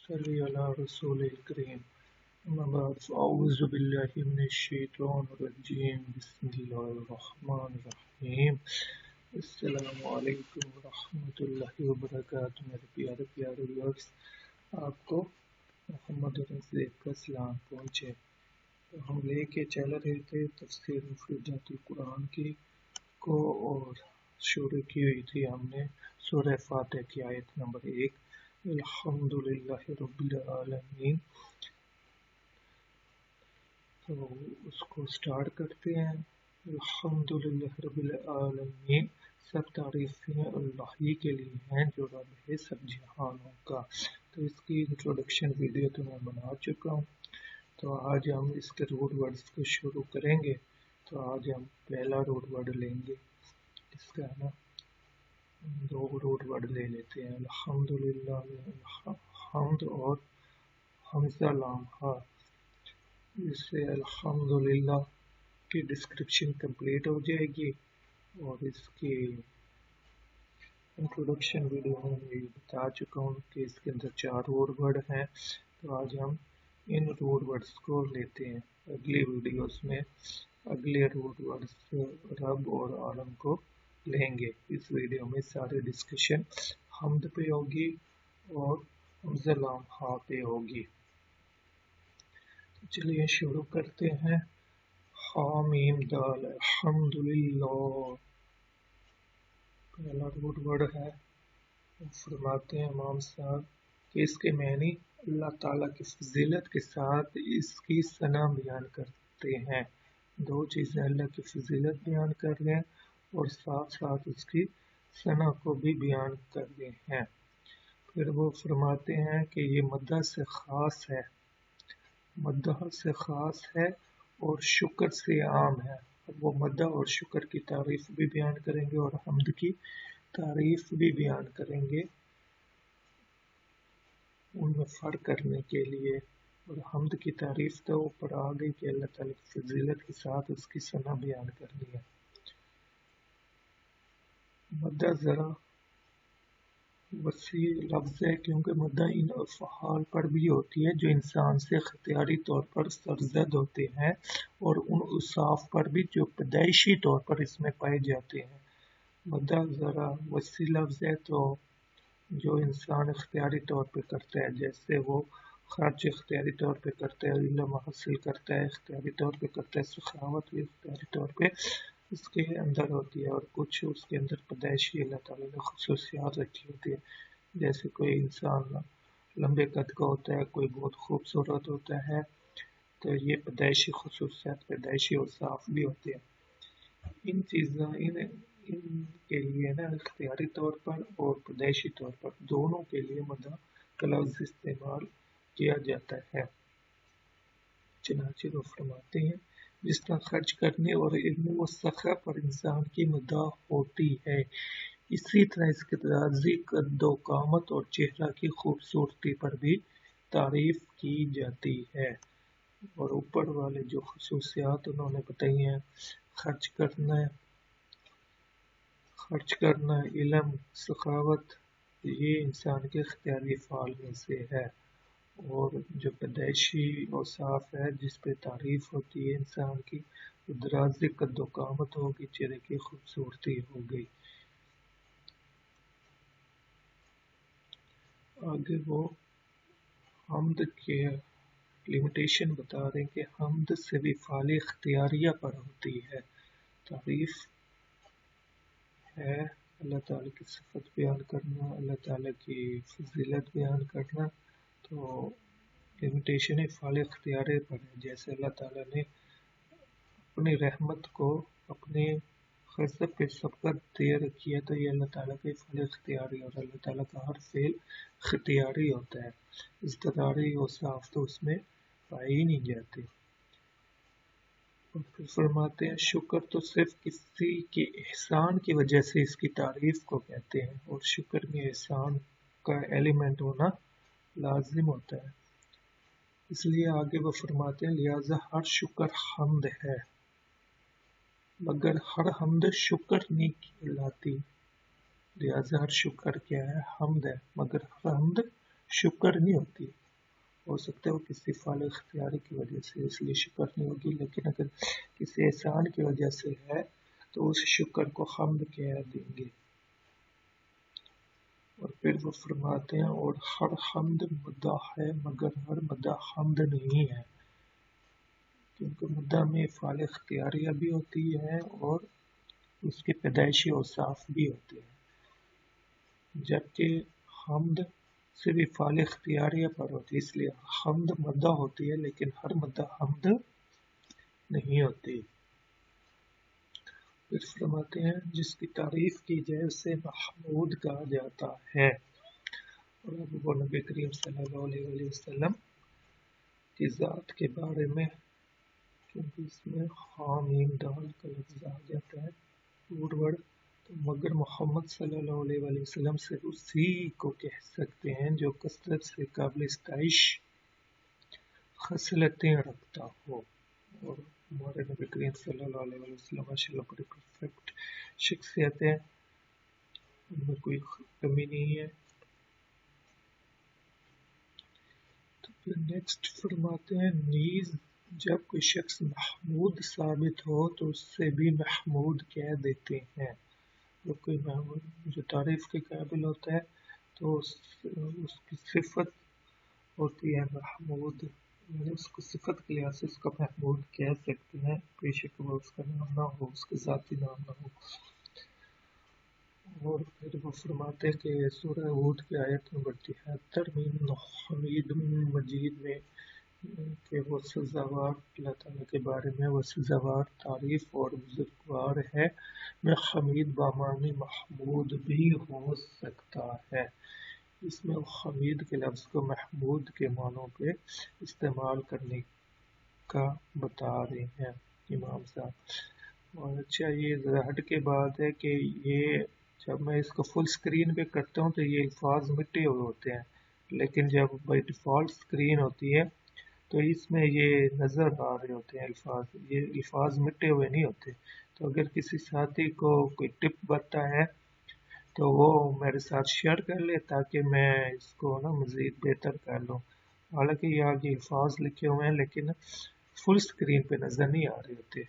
صلی علی رسول الکریم اما بعد فاعوذ باللہ من الشیطان الرجیم بسم اللہ الرحمن الرحیم السلام علیکم ورحمۃ اللہ وبرکاتہ میرے پیارے پیارے ویورز، آپ کو محمد رضا کا سلام پہنچے۔ تو ہم لے کے چل رہے تھے تفسیر مفردات القرآن کی کو، اور شروع کی ہوئی تھی ہم نے سورہ فاتح کی آیت نمبر 1 الحمدللہ رب العالمین۔ تو اس کو سٹارٹ کرتے ہیں۔ الحمدللہ رب العالمین، سب تعریفیں اللہ ہی کے لیے ہیں جو رب ہے سب جہانوں کا۔ تو اس کی انٹروڈکشن ویڈیو تو میں بنا چکا ہوں، تو آج ہم اس کے روٹ ورڈز کو شروع کریں گے۔ تو آج ہم پہلا روٹ ورڈ لیں گے، اس کا نا دو روٹ ورڈ لے لیتے ہیں۔ الحمدللہ میں حمد اور حمزہ لام ہا، اس سے الحمدللہ کی ڈسکرپشن کمپلیٹ ہو جائے گی، اور اس کی انٹروڈکشن ویڈیو میں بتا چکا ہوں کہ اس کے اندر 4 روٹ ورڈ ہیں۔ تو آج ہم ان روٹ ورڈز کو لیتے ہیں، اگلی ویڈیوز میں اگلے روٹ ورڈز رب اور عالم کو لیں گے۔ اس ویڈیو میں سارے ڈسکشن حمد پہ ہوگی اور حمزہ لام ہا پہ ہوگی۔ چلیے شروع کرتے ہیں۔ حامیم دال الحمدللہ، پہلا روٹ ورڈ ہے۔ فرماتے ہیں امام صاحب کہ اس کے معنی اللہ تعالیٰ کی فضیلت کے ساتھ اس کی ثنا بیان کرتے ہیں۔ دو چیزیں، اللہ کی فضیلت بیان کر رہے ہیں اور ساتھ ساتھ اس کی ثنا کو بھی بیان کر رہے ہیں۔ پھر وہ فرماتے ہیں کہ یہ مدح سے خاص ہے، مدح سے خاص ہے اور شکر سے عام ہے۔ وہ مدح اور شکر کی تعریف بھی بیان کریں گے اور حمد کی تعریف بھی بیان کریں گے، ان میں فرق کرنے کے لیے۔ اور حمد کی تعریف تو اوپر آ گئی کہ اللہ تعالیٰ کی فضیلت کے ساتھ اس کی ثنا بیان کرنی ہے۔ مدح ذرا وسیع لفظ ہے، کیونکہ مدح ان افعال پر بھی ہوتی ہے جو انسان سے اختیاری طور پر سرزد ہوتے ہیں، اور ان اوصاف پر بھی جو پیدائشی طور پر اس میں پائے جاتے ہیں۔ مدح ذرا وسیع لفظ ہے، تو جو انسان اختیاری طور پہ کرتا ہے، جیسے وہ خرچ اختیاری طور پہ کرتا ہے، علم حاصل کرتا ہے اختیاری طور پہ کرتا ہے، سخاوت بھی اختیاری طور پہ اس کے اندر ہوتی ہے، اور کچھ اس کے اندر پیدائشی اللہ تعالیٰ نے خصوصیات رکھی ہوتی ہے۔ جیسے کوئی انسان لمبے قد کا ہوتا ہے، کوئی بہت خوبصورت ہوتا ہے، تو یہ پیدائشی خصوصیات، پیدائشی اوصاف بھی ہوتے ہیں۔ ان چیزوں ان کے لیے نا اختیاری طور پر اور پیدائشی طور پر دونوں کے لیے مدح کا لفظ استعمال کیا جاتا ہے۔ چنانچہ وہ فرماتے ہیں جس طرح خرچ کرنے اور علم و سخا پر انسان کی مدح ہوتی ہے، اسی طرح اس کے راضی قد و قامت اور چہرہ کی خوبصورتی پر بھی تعریف کی جاتی ہے۔ اور اوپر والے جو خصوصیات انہوں نے بتائی ہیں، خرچ کرنا، علم، سخاوت، یہ انسان کے اختیاری افعال میں سے ہے۔ اور جو پیدائشی اوصاف ہے جس پہ تعریف ہوتی ہے انسان کی، دراز قد و قامت ہوگی، چہرے کی خوبصورتی ہوگی۔ آگے وہ حمد کے لمیٹیشن بتا رہے ہیں کہ حمد سے بھی فعال اختیاریہ پر ہوتی ہے۔ تعریف ہے اللہ تعالیٰ کی صفت بیان کرنا، اللہ تعالیٰ کی فضیلت بیان کرنا، تو لمیٹیشن فعال اختیاریہ پر ہے۔ جیسے اللہ تعالیٰ نے اپنی رحمت کو اپنے غضب پہ سبقت دے رکھی ہے، تو یہ اللہ تعالیٰ کا فعل اختیاری، اور اللہ تعالیٰ کا ہر فعل اختیاری ہوتا ہے، اضطراری اوصاف تو اس میں پائے ہی نہیں جاتے۔ اور پھر فرماتے ہیں شکر تو صرف کسی کے احسان کی وجہ سے اس کی تعریف کو کہتے ہیں، اور شکر میں احسان کا ایلیمنٹ ہونا لازم ہوتا ہے۔ اس لیے آگے وہ فرماتے ہیں لہذا ہر شکر حمد ہے، مگر ہر حمد شکر نہیں کہلاتی۔ لہذا ہر شکر کیا ہے؟ حمد ہے، مگر ہر حمد شکر نہیں ہوتی۔ ہو سکتا ہے وہ کسی فعل اختیاری کی وجہ سے اس لیے شکر نہیں ہوگی، لیکن اگر کسی احسان کی وجہ سے ہے تو اس شکر کو حمد کہہ دیں گے۔ اور پھر وہ فرماتے ہیں اور ہر حمد مدح ہے مگر ہر مدح حمد نہیں ہے، کیونکہ مدح میں فعل اختیاریہ بھی ہوتی ہے اور اس کے پیدائشی اوصاف بھی ہوتے ہیں، جبکہ حمد صرف فعل اختیاریہ پر ہوتی ہے، اس لیے حمد مدح ہوتی ہے لیکن ہر مدح حمد نہیں ہوتی۔ پھر فرماتے ہیں جس کی تعریف کی جائے اسے محمود کہا جاتا ہے، اور اب وہ نبی کریم صلی اللہ علیہ وسلم کی ذات کے بارے میں، کیونکہ اس میں حامیم دال کا لفظ آ جاتا ہے ورڈ، تو مگر محمد صلی اللہ علیہ وسلم سے اسی کو کہہ سکتے ہیں جو کثرت سے قابل ستائش خصلتیں رکھتا ہو، اور ہمارے نبی کریم صلی اللہ علیہ وسلم ماشاءاللہ بڑی پرفیکٹ شخصیت ہے، ان میں کوئی کمی نہیں ہے۔ تو پھر نیکسٹ فرماتے ہیں نیز جب کوئی شخص محمود ثابت ہو تو اس سے بھی محمود کہہ دیتے ہیں، جب کوئی محمود جو تعریف کے قابل ہوتا ہے تو اس کی صفت ہوتی ہے محمود، یعنی اس کو صفت کے لحاظ سے اس کا محمود کہہ سکتے ہیں، بے شک وہ اس کا نام نہ ہو، اس کا ذاتی نام نہ ہو۔ اور پھر وہ فرماتے ہیں کہ سورہ ہود کی آیت نمبر 73 میں حمید مجید میں کہ وہ سزاوار اللہ تعالیٰ کے بارے میں وہ سزاوار تعریف اور بزرگوار ہے، میں حمید بامانی محمود بھی ہو سکتا ہے، اس میں حمید کے لفظ کو محمود کے معنوں پہ استعمال کرنے کا بتا رہے ہیں امام صاحب۔ اور اچھا یہ ذہن کے بات ہے کہ یہ جب میں اس کو فل اسکرین پہ کرتا ہوں تو یہ الفاظ مٹے ہوئے ہوتے ہیں، لیکن جب بائی ڈیفالٹ اسکرین ہوتی ہے تو اس میں یہ نظر آ رہے ہوتے ہیں الفاظ، یہ الفاظ مٹے ہوئے نہیں ہوتے۔ تو اگر کسی ساتھی کو کوئی ٹپ بتا ہے تو وہ میرے ساتھ شیئر کر لے تاکہ میں اس کو نا مزید بہتر کر لوں، حالانکہ یہ آگے الفاظ لکھے ہوئے ہیں لیکن فل اسکرین پہ نظر نہیں آ رہے ہوتے،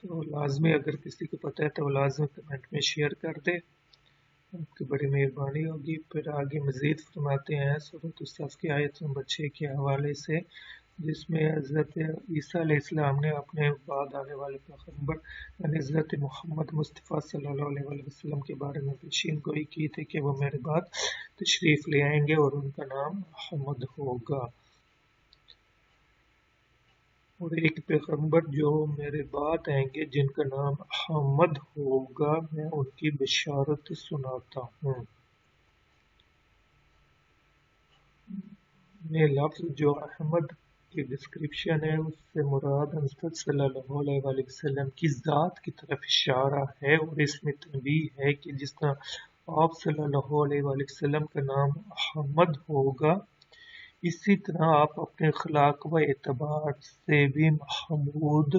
تو لازمی اگر کسی کو پتہ ہے تو وہ لازمی کمنٹ میں شیئر کر دے، آپ کی بڑی مہربانی ہوگی۔ پھر آگے مزید فرماتے ہیں سورۃ الصف کی آیت نمبر 6 کے حوالے سے، جس میں حضرت عیسیٰ علیہ السلام نے اپنے بعد آنے والے پیغمبر یعنی حضرت محمد مصطفیٰ صلی اللہ علیہ وسلم کے بارے میں پیشین گوئی کی تھی کہ وہ میرے بعد تشریف لے آئیں گے اور ان کا نام احمد ہوگا، اور ایک پیغمبر جو میرے بعد آئیں گے جن کا نام احمد ہوگا، میں ان کی بشارت سناتا ہوں۔ یہ لفظ جو احمد کی ڈسکرپشن ہے اس سے مراد حضرت صلی اللہ علیہ وسلم کی ذات کی طرف اشارہ ہے، اور اس میں تنبیہ ہے کہ جس طرح آپ صلی اللہ علیہ وسلم کا نام احمد ہوگا اسی طرح آپ اپنے اخلاق و اعتبار سے بھی محمود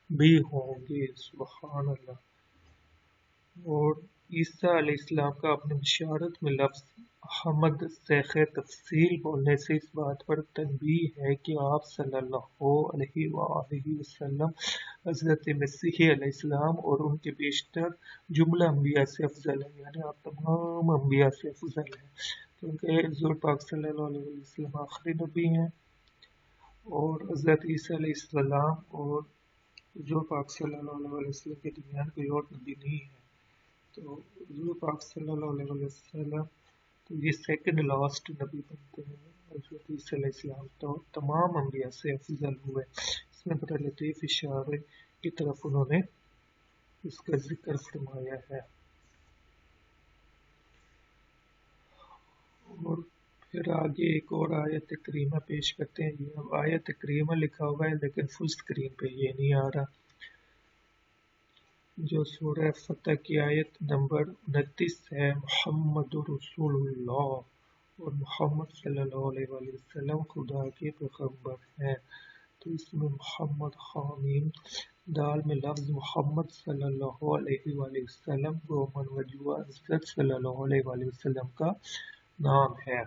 بھی ہوں گے، سبحان اللہ۔ اور عیسیٰ علیہ السلام کا اپنے بشارت میں لفظ احمد سیخ تفصیل بولنے سے اس بات پر تنبیہ ہے کہ آپ صلی اللہ علیہ وآلہ وسلم حضرت مسیح علیہ السلام اور ان کے بیشتر جملہ انبیاء سے افضل ہیں، یعنی آپ تمام انبیاء سے افضل ہیں، کیونکہ حضور پاک صلی اللہ علیہ وسلم آخری نبی ہیں، اور حضرت عیسیٰ علیہ السلام اور حضور پاک صلی اللہ علیہ وسلم کے درمیان کوئی اور نبی نہیں ہے، تو حضور پاک صلی اللہ علیہ وسلم تو یہ سیکنڈ لاسٹ نبی بنتے ہیں، حضرت عیسیٰ علیہ السلام تو تمام انبیاء سے افضل ہوئے، اس میں بڑا لطیف اشارے کی طرف انہوں نے اس کا ذکر فرمایا ہے۔ اور پھر آگے ایک اور آیت کریمہ پیش کرتے ہیں، یہ اب آیت کریمہ لکھا ہوا ہے لیکن فل اسکرین پہ یہ نہیں آ رہا، جو سورہ فتح کی آیت نمبر 29 ہے، محمد رسول اللہ، اور محمد صلی اللہ علیہ وسلم خدا کے پیغمبر ہیں، تو اس میں محمد خامیم دال میں لفظ محمد صلی اللہ علیہ وسلم رومن وجوہ حضرت صلی اللہ علیہ وسلم کا نام ہے۔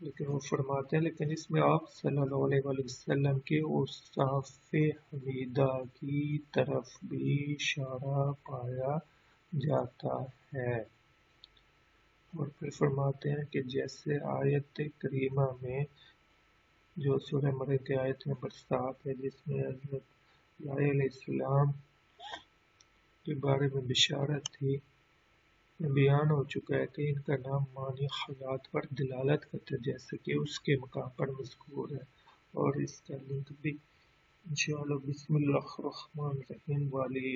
لیکن وہ فرماتے ہیں لیکن اس میں آپ صلی اللہ علیہ وسلم کے اوصاف حمیدہ کی طرف بھی اشارہ پایا جاتا ہے، اور پھر فرماتے ہیں کہ جیسے آیت کریمہ میں جو سورہ مریم کی آیت نمبر 7 ہے جس میں حضرت علیہ السلام کے بارے میں بشارت تھی، بیان ہو چکا ہے کہ ان کا نام معنی حیات پر دلالت کرتا ہے جیسے کہ اس کے مقام پر مذکور ہے، اور اس کا لنک بھی انشاءاللہ بسم اللہ الرحمن الرحیم والی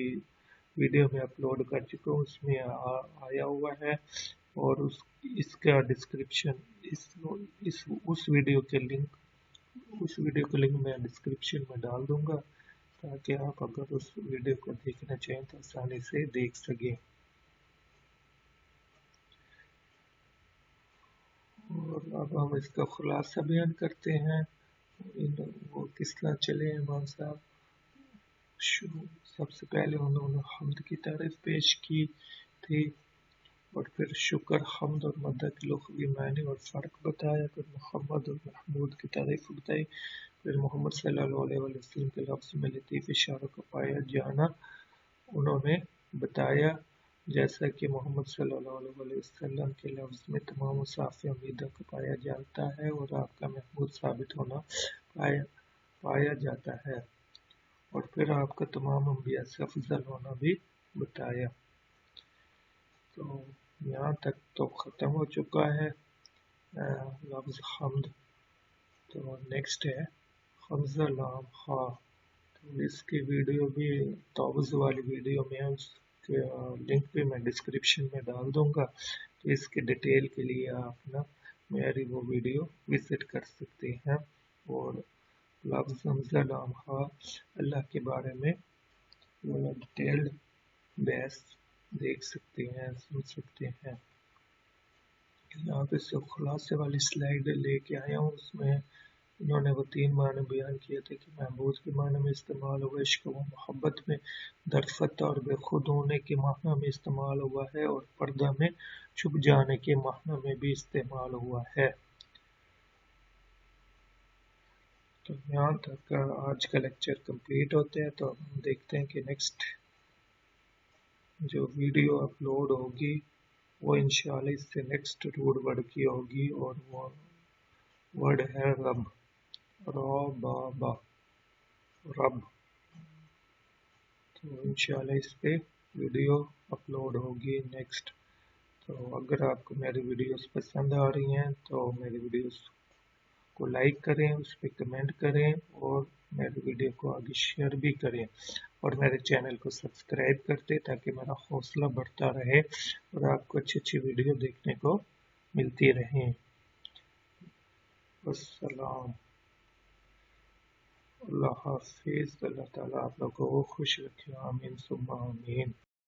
ویڈیو میں اپلوڈ کر چکا ہوں، اس میں آیا ہوا ہے، اور اس کا ڈسکرپشن اس ویڈیو کے لنک میں ڈسکرپشن میں ڈال دوں گا تاکہ آپ اگر اس ویڈیو کو دیکھنا چاہیں تو آسانی سے دیکھ سکیں۔ اور اب ہم اس کا خلاصہ بیان کرتے ہیں، وہ کس طرح چلے امام صاحب۔ سب سے پہلے انہوں نے حمد کی تعریف پیش کی تھی، اور پھر شکر، حمد اور مدح کے لغوی معنی اور فرق بتایا، پھر محمد اور محمود کی تعریف بتائی، پھر محمد صلی اللہ علیہ وسلم کے لفظ میں لطیف اشاروں کا پایا جانا انہوں نے بتایا، جیسا کہ محمد صلی اللہ علیہ وسلم کے لفظ میں تمام اوصاف حمیدہ کا پایا جاتا ہے اور آپ کا محمود ثابت ہونا پایا جاتا ہے، اور پھر آپ کا تمام انبیاء سے افضل ہونا بھی بتایا۔ تو یہاں تک تو ختم ہو چکا ہے لفظ حمد۔ تو نیکسٹ ہے حمزہ لام ہا، تو اس کی ویڈیو بھی توبز والی ویڈیو میں اس کے لنک بھی میں ڈسکرپشن میں ڈال دوں گا، تو اس کے ڈیٹیل کے لیے آپ نا میری وہ ویڈیو وزٹ کر سکتے ہیں، اور لفظ حمزہ لام ہا اللہ کے بارے میں ڈیٹیلڈ بحث دیکھ سکتے ہیں، سن سکتے ہیں۔ یہاں پہ سے خلاصے والی سلائیڈ لے کے آیا ہوں، اس میں انہوں نے وہ 3 معنی بیان کیے تھے کہ محبوب کے معنی میں استعمال ہوا، عشق و محبت میں درفتہ اور بے خود ہونے کے معنی میں استعمال ہوا ہے، اور پردہ میں چھپ جانے کے معنی میں بھی استعمال ہوا ہے۔ تو یہاں تک آج کا لیکچر کمپلیٹ ہوتے ہیں، تو ہم دیکھتے ہیں کہ نیکسٹ جو ویڈیو اپلوڈ ہوگی وہ انشاءاللہ اس سے نیکسٹ روڈ ورڈ کی ہوگی، اور وہ ورڈ ہے رب، با رب۔ تو انشاءاللہ اس پہ ویڈیو اپلوڈ ہوگی نیکسٹ۔ تو اگر آپ کو میری ویڈیوز پسند آ رہی ہیں تو میری ویڈیوز کو لائک کریں، اس پہ کمنٹ کریں، اور میری ویڈیو کو آگے شیئر بھی کریں، اور میرے چینل کو سبسکرائب کر دیں تاکہ میرا حوصلہ بڑھتا رہے اور آپ کو اچھی ویڈیو دیکھنے کو ملتی رہیں۔ السلام، اللہ حافظ، اللہ تعالیٰ آپ لوگوں کو خوش رکھے، آمین ثم آمین۔